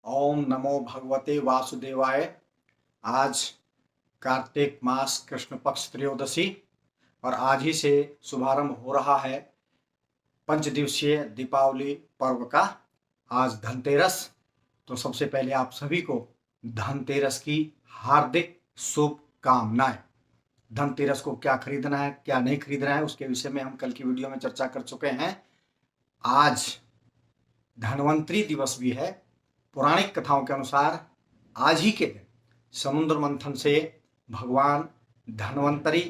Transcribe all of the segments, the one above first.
ओम नमो भगवते वासुदेवाय। आज कार्तिक मास कृष्ण पक्ष त्रयोदशी और आज ही से शुभारंभ हो रहा है पंच दिवसीय दीपावली पर्व का। आज धनतेरस। तो सबसे पहले आप सभी को धनतेरस की हार्दिक शुभकामनाएं। धनतेरस को क्या खरीदना है क्या नहीं खरीदना है उसके विषय में हम कल की वीडियो में चर्चा कर चुके हैं। आज धन्वंतरी दिवस भी है। पौराणिक कथाओं के अनुसार आज ही के दिन समुद्र मंथन से भगवान धन्वंतरी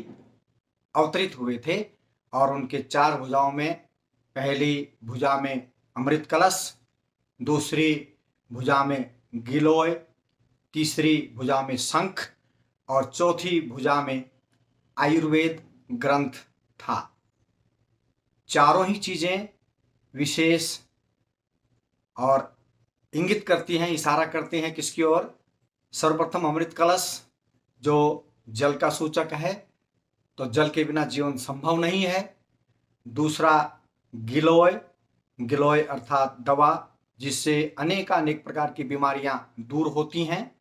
अवतरित हुए थे और उनके चार भुजाओं में पहली भुजा में अमृत कलश, दूसरी भुजा में गिलोय, तीसरी भुजा में शंख और चौथी भुजा में आयुर्वेद ग्रंथ था। चारों ही चीजें विशेष और इंगित करती हैं, इशारा करती हैं किसकी ओर। सर्वप्रथम अमृत कलश जो जल का सूचक है, तो जल के बिना जीवन संभव नहीं है। दूसरा गिलोय, गिलोय अर्थात दवा जिससे अनेकानेक प्रकार की बीमारियां दूर होती हैं।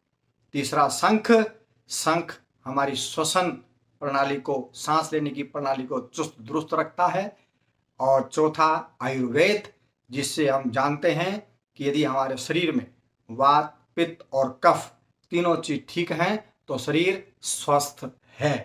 तीसरा शंख, शंख हमारी श्वसन प्रणाली को, सांस लेने की प्रणाली को चुस्त दुरुस्त रखता है। और चौथा आयुर्वेद, जिससे हम जानते हैं कि यदि हमारे शरीर में वात, पित्त और कफ तीनों चीज ठीक हैं तो शरीर स्वस्थ है।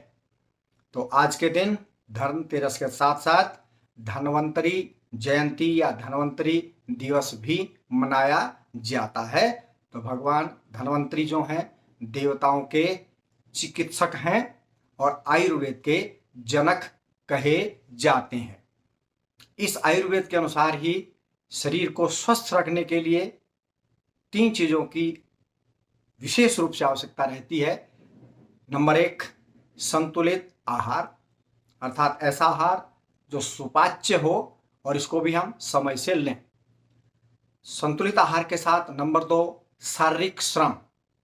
तो आज के दिन धनतेरस के साथ साथ धन्वंतरी जयंती या धन्वंतरी दिवस भी मनाया जाता है। तो भगवान धन्वंतरी जो हैं देवताओं के चिकित्सक हैं और आयुर्वेद के जनक कहे जाते हैं। इस आयुर्वेद के अनुसार ही शरीर को स्वस्थ रखने के लिए तीन चीजों की विशेष रूप से आवश्यकता रहती है। नंबर 1, संतुलित आहार, अर्थात ऐसा आहार जो सुपाच्य हो और इसको भी हम समय से लें। संतुलित आहार के साथ नंबर 2, शारीरिक श्रम,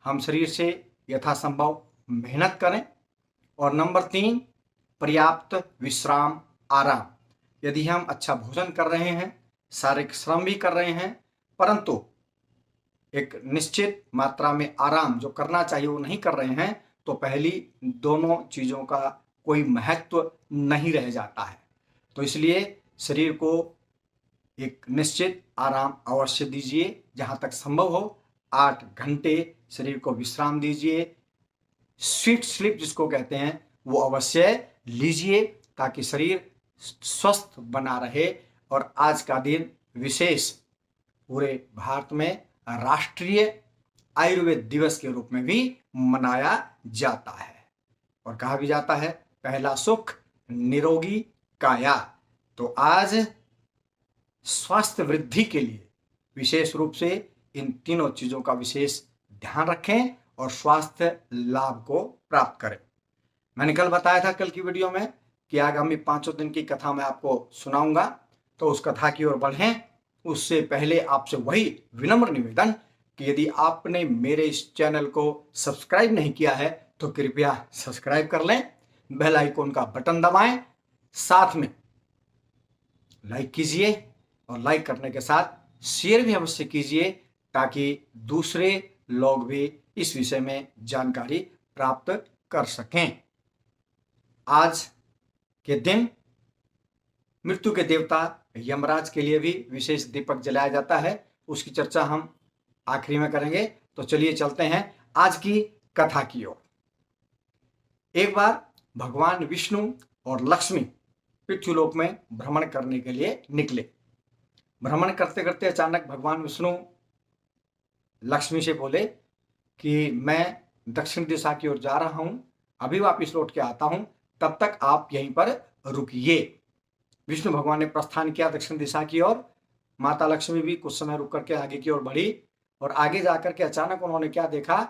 हम शरीर से यथासंभव मेहनत करें। और नंबर 3, पर्याप्त विश्राम, आराम। यदि हम अच्छा भोजन कर रहे हैं, शारीरिक श्रम भी कर रहे हैं, परंतु एक निश्चित मात्रा में आराम जो करना चाहिए वो नहीं कर रहे हैं, तो पहली दोनों चीजों का कोई महत्व नहीं रह जाता है। तो इसलिए शरीर को एक निश्चित आराम अवश्य दीजिए, जहां तक संभव हो 8 घंटे शरीर को विश्राम दीजिए। स्वीट स्लीप जिसको कहते हैं वो अवश्य लीजिए ताकि शरीर स्वस्थ बना रहे। और आज का दिन विशेष पूरे भारत में राष्ट्रीय आयुर्वेद दिवस के रूप में भी मनाया जाता है और कहा भी जाता है पहला सुख निरोगी काया। तो आज स्वास्थ्य वृद्धि के लिए विशेष रूप से इन तीनों चीजों का विशेष ध्यान रखें और स्वास्थ्य लाभ को प्राप्त करें। मैंने कल बताया था कल की वीडियो में कि आगामी 5 दिन की कथा मैं आपको सुनाऊंगा, तो उस कथा की ओर बढ़ें उससे पहले आपसे वही विनम्र निवेदन कि यदि आपने मेरे इस चैनल को सब्सक्राइब नहीं किया है तो कृपया सब्सक्राइब कर लें, बेल आइकन का बटन दबाएं, साथ में लाइक कीजिए और लाइक करने के साथ शेयर भी अवश्य कीजिए ताकि दूसरे लोग भी इस विषय में जानकारी प्राप्त कर सकें। आज के दिन मृत्यु के देवता यमराज के लिए भी विशेष दीपक जलाया जाता है, उसकी चर्चा हम आखिरी में करेंगे। तो चलिए चलते हैं आज की कथा की ओर। एक बार भगवान विष्णु और लक्ष्मी पृथ्वीलोक में भ्रमण करने के लिए निकले। भ्रमण करते करते अचानक भगवान विष्णु लक्ष्मी से बोले कि मैं दक्षिण दिशा की ओर जा रहा हूं, अभी वापिस लौट के आता हूं, तब तक आप यहीं पर रुकिए। विष्णु भगवान ने प्रस्थान किया दक्षिण दिशा की ओर। माता लक्ष्मी भी कुछ समय रुक करके आगे की ओर बढ़ी और आगे जाकर के अचानक उन्होंने क्या देखा,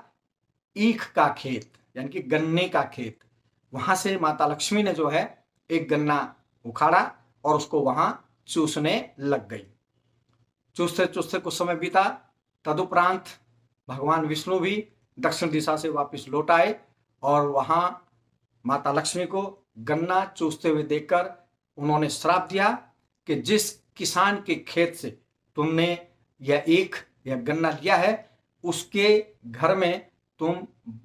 ईख का खेत यानी कि गन्ने का खेत। वहां से माता लक्ष्मी ने जो है एक गन्ना उखाड़ा और उसको वहां चूसने लग गई। चूसते चूसते कुछ समय बीता, तदुपरांत भगवान विष्णु भी दक्षिण दिशा से वापस लौट आए और वहां माता लक्ष्मी को गन्ना चूसते हुए देखकर उन्होंने श्राप दिया कि जिस किसान के खेत से तुमने यह ईख या गन्ना लिया है उसके घर में तुम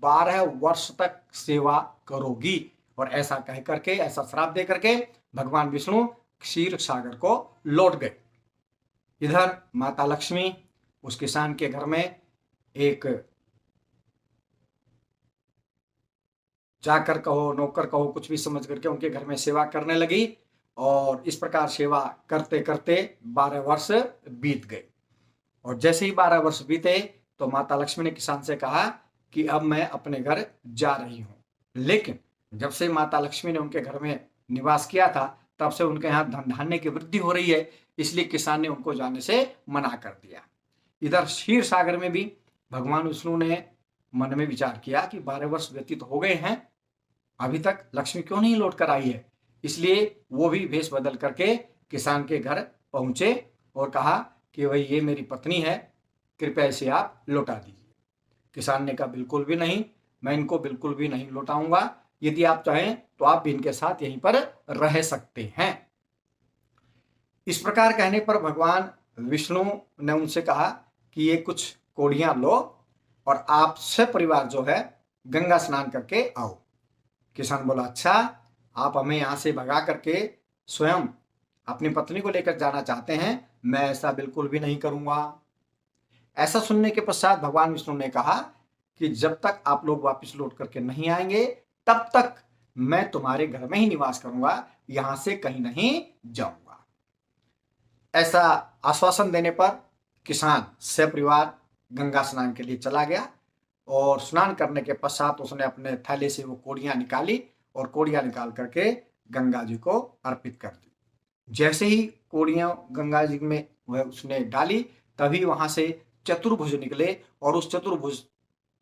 12 वर्ष तक सेवा करोगी। और ऐसा कह करके, ऐसा श्राप दे करके भगवान विष्णु क्षीर सागर को लौट गए। इधर माता लक्ष्मी उस किसान के घर में एक जाकर कहो, नौकर कहो, कुछ भी समझ करके उनके घर में सेवा करने लगी। और इस प्रकार सेवा करते करते 12 वर्ष बीत गए। और जैसे ही 12 वर्ष बीते तो माता लक्ष्मी ने किसान से कहा कि अब मैं अपने घर जा रही हूँ। लेकिन जब से माता लक्ष्मी ने उनके घर में निवास किया था तब से उनके यहाँ धन धान्य की वृद्धि हो रही है, इसलिए किसान ने उनको जाने से मना कर दिया। इधर क्षीर सागर में भी भगवान विष्णु ने मन में विचार किया कि 12 वर्ष व्यतीत हो गए हैं, अभी तक लक्ष्मी क्यों नहीं लौट कर आई है। इसलिए वो भी भेष बदल करके किसान के घर पहुंचे और कहा कि भाई ये मेरी पत्नी है, कृपया इसे आप लौटा दीजिए। किसान ने कहा बिल्कुल भी नहीं, मैं इनको बिल्कुल भी नहीं लौटाऊंगा, यदि आप चाहें तो आप भी इनके साथ यहीं पर रह सकते हैं। इस प्रकार कहने पर भगवान विष्णु ने उनसे कहा कि ये कुछ कोड़ियां लो और आप सपरिवार जो है गंगा स्नान करके आओ। किसान बोला अच्छा, आप हमें यहाँ से भगा करके स्वयं अपनी पत्नी को लेकर जाना चाहते हैं, मैं ऐसा बिल्कुल भी नहीं करूंगा। ऐसा सुनने के पश्चात भगवान विष्णु ने कहा कि जब तक आप लोग वापस लौट करके नहीं आएंगे तब तक मैं तुम्हारे घर में ही निवास करूंगा, यहां से कहीं नहीं जाऊंगा। ऐसा आश्वासन देने पर किसान सपरिवार गंगा स्नान के लिए चला गया और स्नान करने के पश्चात उसने अपने थैले से वो कोड़ियां निकाली और कोड़ियां निकाल करके गंगा जी को अर्पित कर दी। जैसे ही कोड़ियां गंगा जी में वह उसने डाली तभी वहां से चतुर्भुज निकले और उस चतुर्भुज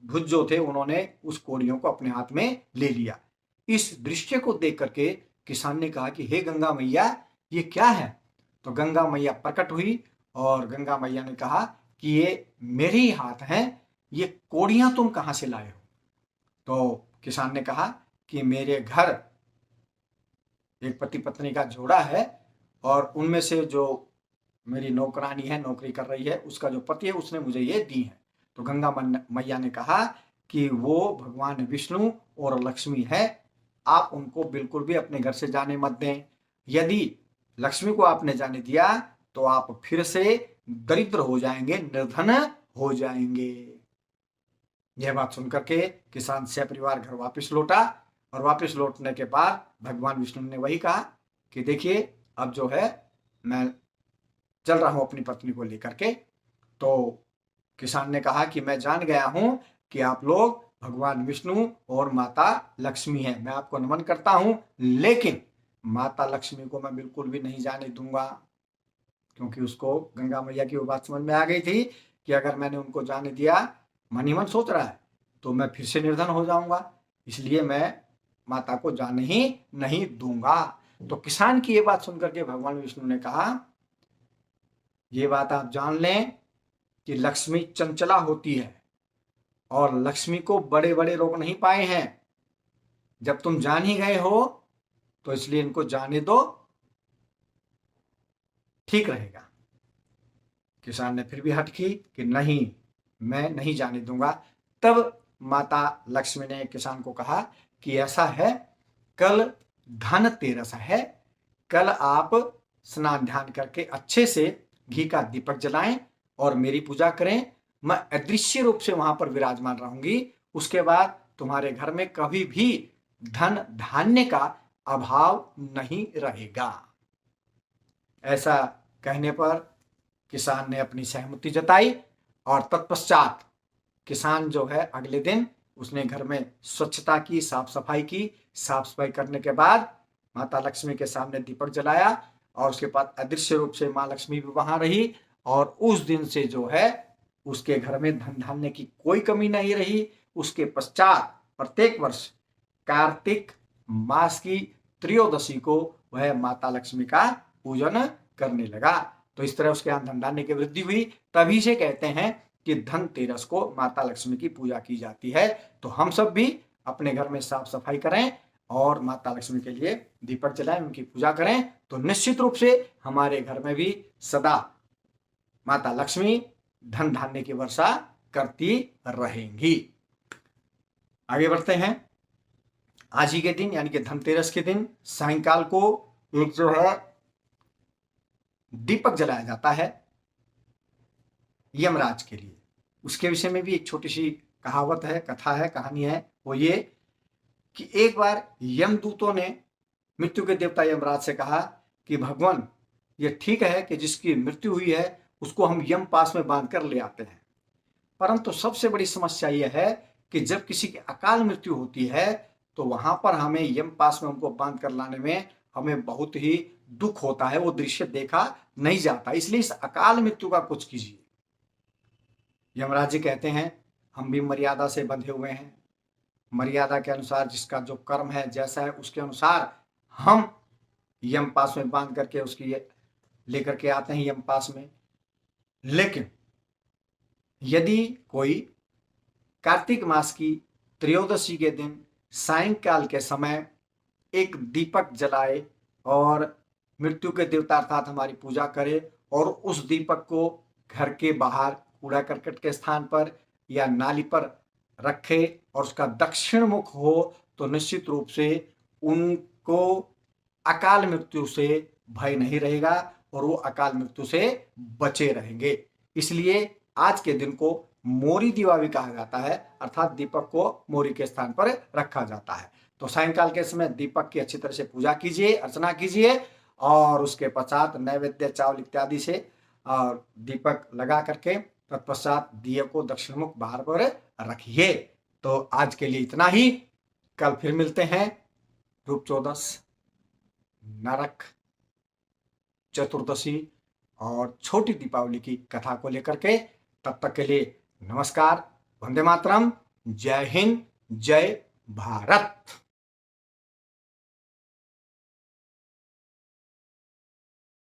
जो थे उन्होंने उस कोड़ियों को अपने हाथ में ले लिया। इस दृश्य को देख करके किसान ने कहा कि हे गंगा मैया, ये क्या है। तो गंगा मैया प्रकट हुई और गंगा मैया ने कहा कि ये मेरे ही हाथ हैं, ये कोड़ियां तुम कहां से लाए हो। तो किसान ने कहा कि मेरे घर एक पति पत्नी का जोड़ा है और उनमें से जो मेरी नौकरानी है, नौकरी कर रही है, उसका जो पति है उसने मुझे ये दी है। तो गंगा मैया ने कहा कि वो भगवान विष्णु और लक्ष्मी है, आप उनको बिल्कुल भी अपने घर से जाने मत दें। यदि लक्ष्मी को आपने जाने दिया तो आप फिर से दरिद्र हो जाएंगे, निर्धन हो जाएंगे। यह बात सुनकर के किसान सपरिवार घर वापस लौटा और वापस लौटने के बाद भगवान विष्णु ने वही कहा कि देखिए अब जो है मैं चल रहा हूं अपनी पत्नी को लेकर के। तो किसान ने कहा कि मैं जान गया हूं कि आप लोग भगवान विष्णु और माता लक्ष्मी हैं, मैं आपको नमन करता हूं, लेकिन माता लक्ष्मी को मैं बिल्कुल भी नहीं जाने दूंगा। क्योंकि उसको गंगा मैया की वो बात समझ में आ गई थी कि अगर मैंने उनको जाने दिया, मन ही मन सोच रहा है, तो मैं फिर से निर्धन हो जाऊंगा, इसलिए मैं माता को जाने ही नहीं दूंगा। तो किसान की ये बात सुनकर के भगवान विष्णु ने कहा ये बात आप जान लें कि लक्ष्मी चंचला होती है और लक्ष्मी को बड़े बड़े रोग नहीं पाए हैं। जब तुम जान ही गए हो तो इसलिए इनको जाने दो, ठीक रहेगा। किसान ने फिर भी हट की कि नहीं, मैं नहीं जाने दूंगा। तब माता लक्ष्मी ने किसान को कहा कि ऐसा है, कल धनतेरस है, कल आप स्नान ध्यान करके अच्छे से घी का दीपक जलाएं और मेरी पूजा करें, मैं अदृश्य रूप से वहां पर विराजमान रहूंगी। उसके बाद तुम्हारे घर में कभी भी धन धान्य का अभाव नहीं रहेगा। ऐसा कहने पर किसान ने अपनी सहमति जताई और तत्पश्चात किसान जो है अगले दिन उसने घर में स्वच्छता की, साफ सफाई की। साफ सफाई करने के बाद माता लक्ष्मी के सामने दीपक जलाया और उसके बाद अदृश्य रूप से माँ लक्ष्मी भी वहां रही और उस दिन से जो है उसके घर में धन धान्य की कोई कमी नहीं रही। उसके पश्चात प्रत्येक वर्ष कार्तिक मास की त्रयोदशी को वह माता लक्ष्मी का पूजन करने लगा। तो इस तरह उसके यहाँ धन धान्य की वृद्धि हुई। तभी से कहते हैं कि धनतेरस को माता लक्ष्मी की पूजा की जाती है। तो हम सब भी अपने घर में साफ सफाई करें और माता लक्ष्मी के लिए दीपक जलाएं, उनकी पूजा करें, तो निश्चित रूप से हमारे घर में भी सदा माता लक्ष्मी धन धान्य की वर्षा करती रहेंगी। आगे बढ़ते हैं। आज ही के दिन यानी कि धनतेरस के दिन सायंकाल को एक जो है दीपक जलाया जाता है यमराज के लिए। उसके विषय में भी एक छोटी सी कहावत है, कथा है, कहानी है। वो ये कि एक बार यमदूतों ने मृत्यु के देवता यमराज से कहा कि भगवान, ये ठीक है कि जिसकी मृत्यु हुई है उसको हम यम पास में बांध कर ले आते हैं, परंतु सबसे बड़ी समस्या यह है कि जब किसी की अकाल मृत्यु होती है तो वहां पर हमें यम पास में उनको बांध कर लाने में हमें बहुत ही दुख होता है, वो दृश्य देखा नहीं जाता। इसलिए इस अकाल मृत्यु का कुछ कीजिए। यमराज जी कहते हैं हम भी मर्यादा से बंधे हुए हैं, मर्यादा के अनुसार जिसका जो कर्म है जैसा है उसके अनुसार हम यम पास में बांध करके उसकी लेकर के आते हैं यम पास में। लेकिन यदि कोई कार्तिक मास की त्रयोदशी के दिन सायंकाल के समय एक दीपक जलाए और मृत्यु के देवता अर्थात हमारी पूजा करे और उस दीपक को घर के बाहर कूड़ा करकट के स्थान पर या नाली पर रखे और उसका दक्षिण मुख हो तो निश्चित रूप से उनको अकाल मृत्यु से भय नहीं रहेगा और वो अकाल मृत्यु से बचे रहेंगे। इसलिए आज के दिन को मोरी दीवा भी कहा जाता है, अर्थात दीपक को मोरी के स्थान पर रखा जाता है। तो सायंकाल के समय दीपक की अच्छी तरह से पूजा कीजिए, अर्चना कीजिए और उसके पश्चात नैवेद्य चावल इत्यादि से दीपक लगा करके तत्पश्चात दिए को दक्षिण मुख बाहर पर रखिए। तो आज के लिए इतना ही। कल फिर मिलते हैं रूप चौदस, नरक चतुर्दशी और छोटी दीपावली की कथा को लेकर के। तब तक के लिए नमस्कार, वंदे मातरम, जय हिंद, जय भारत।